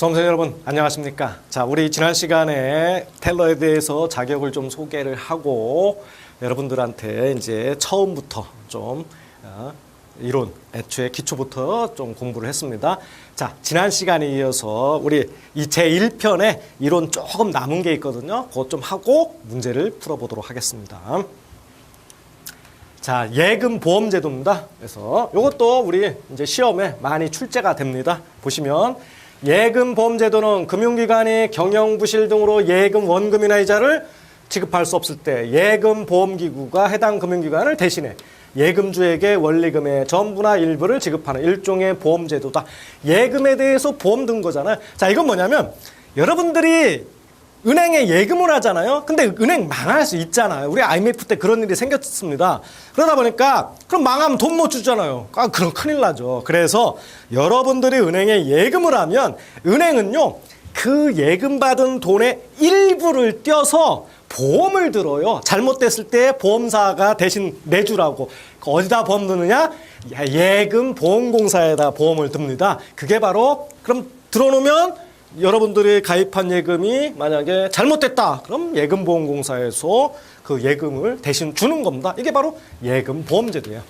수험생 여러분 안녕하십니까? 자, 우리 지난 시간에 텔러에 대해서 자격을 좀 소개를 하고 여러분들한테 이제 처음부터 좀 이론, 애초에 기초부터 좀 공부를 했습니다. 자, 지난 시간에 이어서 우리 이 제1편에 이론 조금 남은 게 있거든요. 그것 좀 하고 문제를 풀어보도록 하겠습니다. 자, 예금보험제도입니다. 그래서 이것도 우리 이제 시험에 많이 출제가 됩니다. 보시면 예금보험제도는 금융기관이 경영부실 등으로 예금, 원금이나 이자를 지급할 수 없을 때 예금보험기구가 해당 금융기관을 대신해 예금주에게 원리금의 전부나 일부를 지급하는 일종의 보험제도다. 예금에 대해서 보험 든 거잖아요. 자, 이건 뭐냐면 여러분들이 은행에 예금을 하잖아요. 근데 은행 망할 수 있잖아요. 우리 IMF 때 그런 일이 생겼습니다. 그러다 보니까 그럼 망하면 돈 못 주잖아요. 그럼 큰일 나죠. 그래서 여러분들이 은행에 예금을 하면 은행은요, 그 예금 받은 돈의 일부를 떼어서 보험을 들어요. 잘못됐을 때 보험사가 대신 내주라고. 어디다 보험 드느냐? 예금보험공사에다 보험을 듭니다. 그게 바로 그럼 들어놓으면 여러분들이 가입한 예금이 만약에 잘못됐다. 그럼 예금보험공사에서 그 예금을 대신 주는 겁니다. 이게 바로 예금보험제도예요.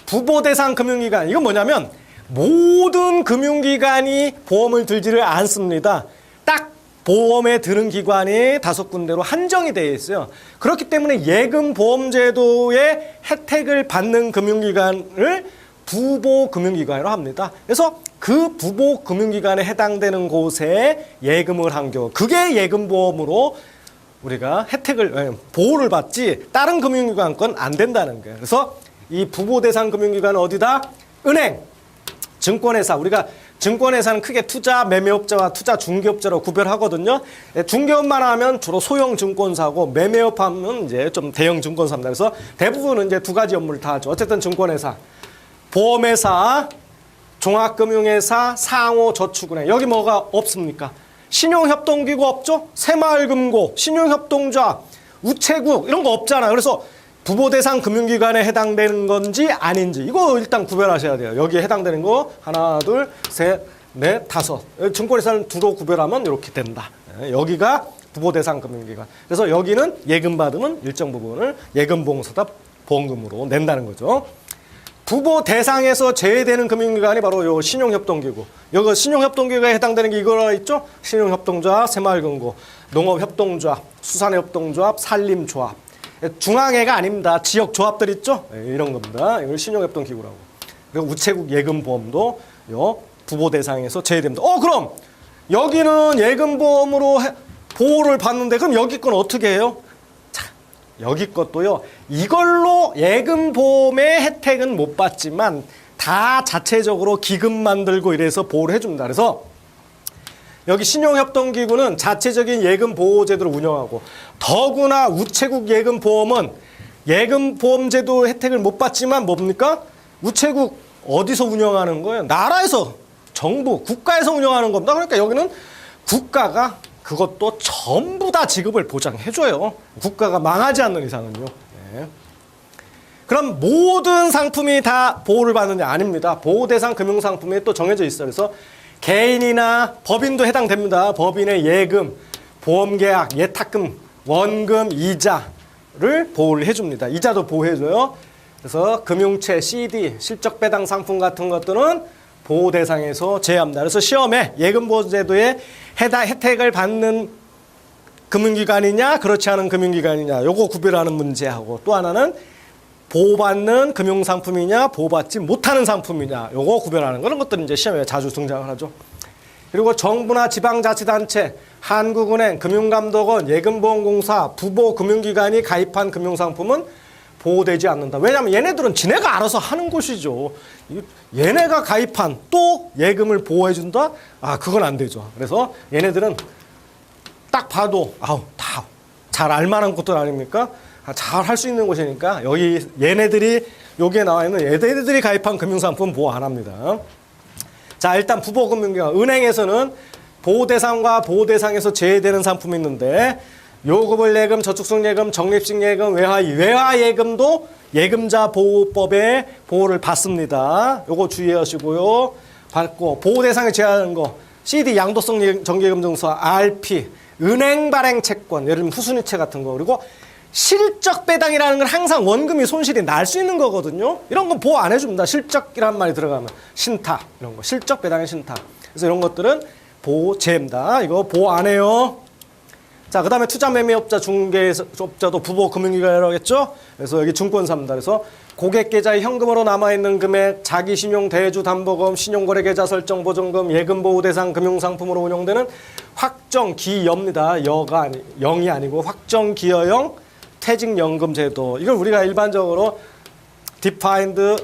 부보대상 금융기관. 이건 뭐냐면 모든 금융기관이 보험을 들지를 않습니다. 딱 보험에 드는 기관이 5군데로 한정이 되어 있어요. 그렇기 때문에 예금보험제도의 혜택을 받는 금융기관을 부보금융기관이라고 합니다. 그래서 그 부보금융기관에 해당되는 곳에 예금을 한 경우 그게 예금보험으로 우리가 혜택을 보호를 받지 다른 금융기관 건 안 된다는 거예요. 그래서 이 부보대상 금융기관은 어디다? 은행, 증권회사. 우리가 증권회사는 크게 투자 매매업자와 투자 중개업자로 구별하거든요. 중개업만 하면 주로 소형 증권사고 매매업 하면 이제 좀 대형 증권사입니다. 그래서 대부분은 이제 두 가지 업무를 다 하죠. 어쨌든 증권회사, 보험회사, 종합금융회사, 상호저축은행. 여기 뭐가 없습니까? 신용협동기구 없죠? 새마을금고, 신용협동조합, 우체국 이런 거 없잖아요. 그래서 부보대상 금융기관에 해당되는 건지 아닌지 이거 일단 구별하셔야 돼요. 여기에 해당되는 거 하나, 둘, 셋, 넷, 다섯. 증권회사는 두로 구별하면 이렇게 된다. 여기가 부보대상 금융기관. 그래서 여기는 예금 받으면 일정 부분을 예금보험사다 보험금으로 낸다는 거죠. 부보 대상에서 제외되는 금융기관이 바로 요 신용협동기구. 여기 신용협동기구에 해당되는 게 이거라 있죠? 신용협동조합, 새마을금고, 농업협동조합, 수산협동조합, 산림조합. 중앙회가 아닙니다. 지역조합들 있죠? 이런 겁니다. 이걸 신용협동기구라고. 그리고 우체국 예금보험도 요 부보 대상에서 제외됩니다. 그럼 여기는 예금보험으로 보호를 받는데 그럼 여기 건 어떻게 해요? 여기 것도요. 이걸로 예금보험의 혜택은 못 받지만 다 자체적으로 기금 만들고 이래서 보호를 해줍니다. 그래서 여기 신용협동기구는 자체적인 예금보호제도를 운영하고 더구나 우체국 예금보험은 예금보험제도 혜택을 못 받지만 뭡니까? 우체국 어디서 운영하는 거예요? 나라에서, 정부, 국가에서 운영하는 겁니다. 그러니까 여기는 국가가 그것도 전부 다 지급을 보장해줘요. 국가가 망하지 않는 이상은요. 네. 그럼 모든 상품이 다 보호를 받느냐? 아닙니다. 보호대상 금융상품이 또 정해져 있어요. 그래서 개인이나 법인도 해당됩니다. 법인의 예금, 보험계약, 예탁금, 원금, 이자를 보호를 해줍니다. 이자도 보호해줘요. 그래서 금융채, CD, 실적배당 상품 같은 것들은 보호 대상에서 제외합니다. 그래서 시험에 예금보험제도에 혜택을 받는 금융기관이냐 그렇지 않은 금융기관이냐 요거 구별하는 문제하고 또 하나는 보호받는 금융상품이냐 보호받지 못하는 상품이냐 요거 구별하는 그런 것들은 이제 시험에 자주 등장을 하죠. 그리고 정부나 지방자치단체, 한국은행, 금융감독원, 예금보험공사, 부보금융기관이 가입한 금융상품은 보호되지 않는다. 왜냐하면 얘네들은 지네가 알아서 하는 곳이죠. 얘네가 가입한 또 예금을 보호해준다? 그건 안 되죠. 그래서 얘네들은 딱 봐도 다 잘 알만한 것들 아닙니까? 잘 할 수 있는 곳이니까 여기 얘네들이 여기에 나와 있는 얘네들이 가입한 금융상품 보호 안 합니다. 자, 일단 부보금융기관 은행에서는 보호대상과 보호대상에서 제외되는 상품이 있는데 요금을 예금, 저축성 예금, 적립식 예금, 외화 예금도 예금자 보호법의 보호를 받습니다. 요거 주의하시고요. 받고 보호 대상에 제한하는 거 CD 양도성 정기예금증서, RP, 은행 발행 채권, 예를 들면 후순위채 같은 거, 그리고 실적 배당이라는 건 항상 원금이 손실이 날 수 있는 거거든요. 이런 건 보호 안 해줍니다. 실적이란 말이 들어가면 신탁 이런 거, 실적 배당의 신탁. 그래서 이런 것들은 보호제입니다. 이거 보호 안 해요. 자, 그 다음에 투자매매업자, 중개업자도 부보 금융기관이라고 했죠. 그래서 여기 증권사입니다. 그래서 고객 계좌에 현금으로 남아있는 금액, 자기신용 대주담보금, 신용거래계좌 설정 보증금, 예금보호대상 금융상품으로 운용되는 확정기여입니다. 영이 아니고 확정기여형 퇴직연금제도. 이걸 우리가 일반적으로 Defined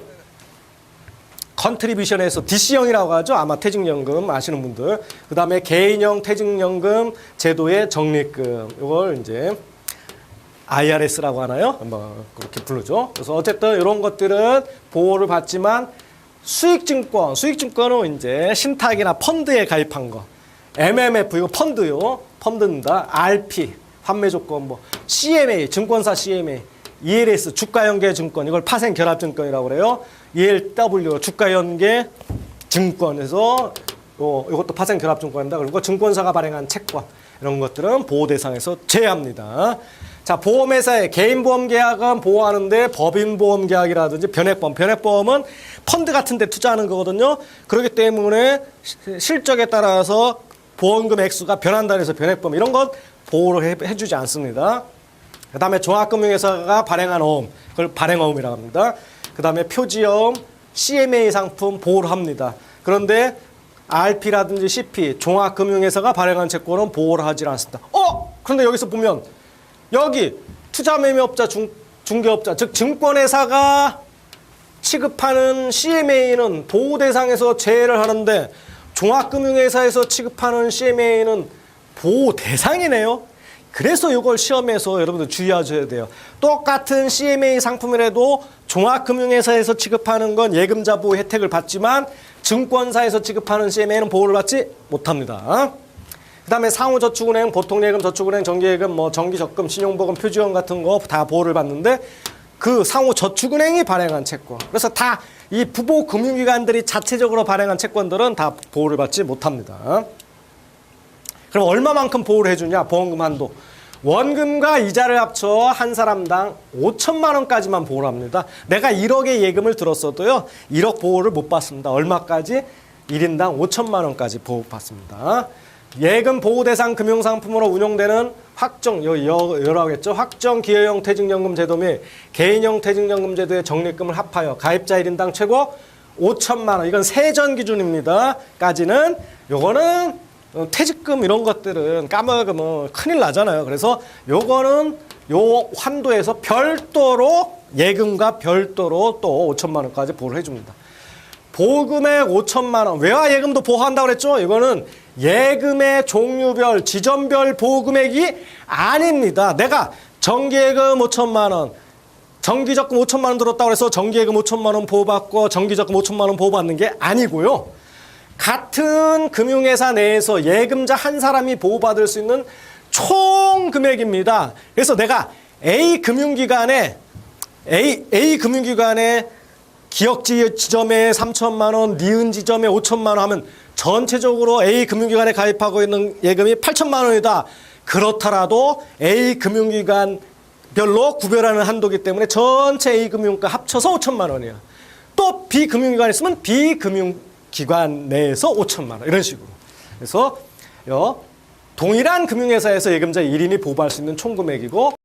Contribution에서 DC형이라고 하죠. 아마 퇴직연금 아시는 분들. 그 다음에 개인형 퇴직연금 제도의 적립금. 이걸 이제 IRS라고 하나요? 뭐 그렇게 부르죠. 그래서 어쨌든 이런 것들은 보호를 받지만 수익증권은 이제 신탁이나 펀드에 가입한 거. MMF 이거 펀드요. 펀드입니다. RP 환매조건, 뭐 CMA 증권사 CMA, ELS 주가연계증권 이걸 파생결합증권이라고 그래요. ELW 주가연계증권에서 이것도 파생결합증권입니다. 그리고 증권사가 발행한 채권 이런 것들은 보호 대상에서 제외합니다. 자, 보험회사의 개인보험계약은 보호하는데 법인보험계약이라든지 변액보험은 펀드 같은 데 투자하는 거거든요. 그렇기 때문에 실적에 따라서 보험금 액수가 변한다 해서 변액보험 이런 건 보호를 해주지 않습니다. 그 다음에 종합금융회사가 발행한 어음, 그걸 발행어음이라고 합니다. 그 다음에 표지어음, CMA 상품 보호를 합니다. 그런데 RP라든지 CP, 종합금융회사가 발행한 채권은 보호를 하지 않습니다. 그런데 여기서 보면 여기 투자매매업자, 중개업자, 즉 증권회사가 취급하는 CMA는 보호 대상에서 제외를 하는데 종합금융회사에서 취급하는 CMA는 보호 대상이네요. 그래서 이걸 시험에서 여러분들 주의하셔야 돼요. 똑같은 CMA 상품이라도 종합금융회사에서 취급하는 건 예금자 보호 혜택을 받지만 증권사에서 취급하는 CMA는 보호를 받지 못합니다. 그 다음에 상호저축은행, 보통예금, 저축은행, 정기예금, 뭐 정기적금, 신용보금, 표지원 같은 거 다 보호를 받는데 그 상호저축은행이 발행한 채권. 그래서 다 이 부보 금융기관들이 자체적으로 발행한 채권들은 다 보호를 받지 못합니다. 그럼 얼마만큼 보호를 해주냐? 보험금 한도. 원금과 이자를 합쳐 한 사람당 5천만 원까지만 보호를 합니다. 내가 1억의 예금을 들었어도요. 1억 보호를 못 받습니다. 얼마까지? 1인당 5천만 원까지 보호받습니다. 예금 보호 대상 금융상품으로 운용되는 여라고 했죠. 확정 기여형 퇴직연금 제도 및 개인형 퇴직연금 제도의 적립금을 합하여 가입자 1인당 최고 5천만 원. 이건 세전 기준입니다. 까지는 요거는 퇴직금 이런 것들은 까먹으면 큰일 나잖아요. 그래서 요거는 요 한도에서 별도로 예금과 별도로 또 5천만 원까지 보호를 해줍니다. 보금액 5천만 원. 외화 예금도 보호한다고 그랬죠? 이거는 예금의 종류별, 지점별 보금액이 아닙니다. 내가 정기예금 5천만 원, 정기적금 5천만 원 들었다고 해서 정기예금 5천만 원 보호받고 정기적금 5천만 원 보호받는 게 아니고요. 같은 금융회사 내에서 예금자 한 사람이 보호받을 수 있는 총 금액입니다. 그래서 내가 A 금융기관에 기역지 지점에 3천만 원, 니은 지점에 5천만 원 하면 전체적으로 A 금융기관에 가입하고 있는 예금이 8천만 원이다. 그렇더라도 A 금융기관별로 구별하는 한도기 때문에 전체 A 금융가 합쳐서 5천만 원이에요. 또 B 금융기관이 있으면 B 금융기관 내에서 5천만 원 이런 식으로. 그래서 동일한 금융회사에서 예금자 1인이 보호받을 수 있는 총 금액이고